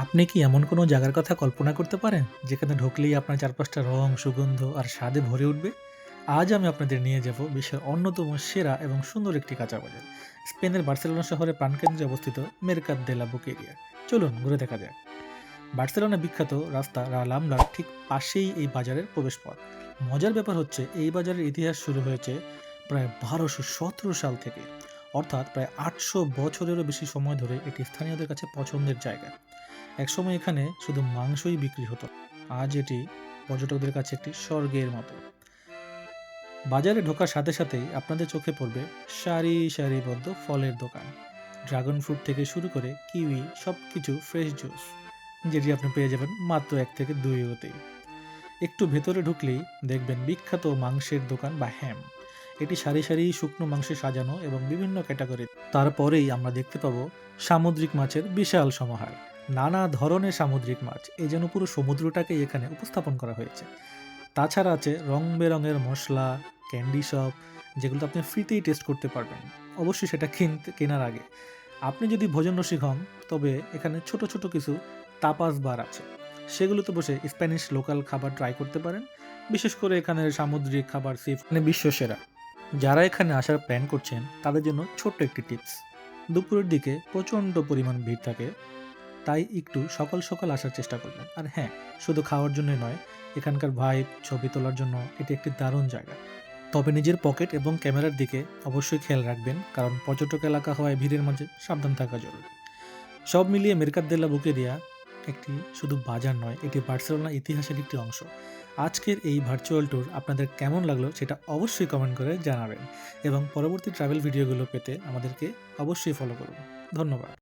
আপনি কি এমন কোনো জায়গার কথা কল্পনা করতে পারেন, যেখানে ঢুকলেই আপনার চারপাশটা রং, সুগন্ধ আর স্বাদে ভরে উঠবে? আজ আমি আপনাদের নিয়ে যাব বিশ্বের অন্যতম সেরা এবং সুন্দর একটি কাঁচা বাজার, স্পেনের বার্সেলোনা শহরের প্রাণকেন্দ্রে অবস্থিত মেরকাত দে লা বুকেরিয়া। চলুন ঘুরে দেখা যাক। বার্সেলোনা বিখ্যাত রাস্তা লা লাম্বলার ঠিক পাশেই এই বাজারের প্রবেশপথ। মজার ব্যাপার হচ্ছে, এই বাজারের ইতিহাস শুরু হয়েছে প্রায় 1217 সাল থেকে, অর্থাৎ প্রায় 800 বছরেরও বেশি সময় ধরে এটি স্থানীয়দের কাছে পছন্দের জায়গা। একসময় এখানে শুধু মাংসই বিক্রি হতো, আজ এটি পর্যটকদের কাছে একটি স্বর্গের মতো। বাজারে ঢোকার সাথে সাথেই আপনাদের চোখে পড়বে সারি সারিবদ্ধ ফলের দোকান। ড্রাগন ফ্রুট থেকে শুরু করে কিউই, সব কিছু ফ্রেশ জুস, যেটি আপনি পেয়ে যাবেন মাত্র 1 থেকে 2 ইউরোতেই। একটু ভেতরে ঢুকলেই দেখবেন বিখ্যাত মাংসের দোকান বা হ্যাম। এটি সারি সারি শুকনো মাংসে সাজানো এবং বিভিন্ন ক্যাটাগরি। তারপরেই আমরা দেখতে পাবো সামুদ্রিক মাছের বিশাল সমাহার। নানা ধরনের সামুদ্রিক মাছ, এই যেন পুরো সমুদ্রটাকেই এখানে উপস্থাপন করা হয়েছে। তাছাড়া আছে রং বেরঙের মশলা, ক্যান্ডি শপ, যেগুলো আপনি ফ্রিতেই টেস্ট করতে পারবেন, অবশ্যই সেটা কেনার আগে। আপনি যদি ভোজন রসিক হন, তবে এখানে ছোট ছোট কিছু তাপাস বার আছে, সেগুলোতে বসে স্প্যানিশ লোকাল খাবার ট্রাই করতে পারেন। বিশেষ করে এখানের সামুদ্রিক খাবার মানে বিশ্বসেরা। যারা এখানে আসার প্ল্যান করছেন, তাদের জন্য ছোট্ট একটি টিপস: দুপুরের দিকে প্রচণ্ড পরিমাণ ভিড় থাকে, তাই একটু সকাল সকাল আসার চেষ্টা করবেন। আর হ্যাঁ, শুধু খাওয়ার জন্যই নয়, এখানকার ভাইব, ছবি তোলার জন্য এটি একটি দারুণ জায়গা। তবে নিজের পকেট এবং ক্যামেরার দিকে অবশ্যই খেয়াল রাখবেন, কারণ পর্যটক এলাকা হওয়ায় ভিড়ের মাঝে সাবধান থাকা জরুরি। সব মিলিয়ে মেরকাত দে লা বুকেরিয়া একটি শুধু বাজার নয়, এটি বার্সেলোনা ইতিহাসের একটি অংশ। আজকের এই ভার্চুয়াল ট্যুর আপনাদের কেমন লাগলো সেটা অবশ্যই কমেন্ট করে জানাবেন, এবং পরবর্তী ট্রাভেল ভিডিওগুলো পেতে আমাদেরকে অবশ্যই ফলো করুন। ধন্যবাদ।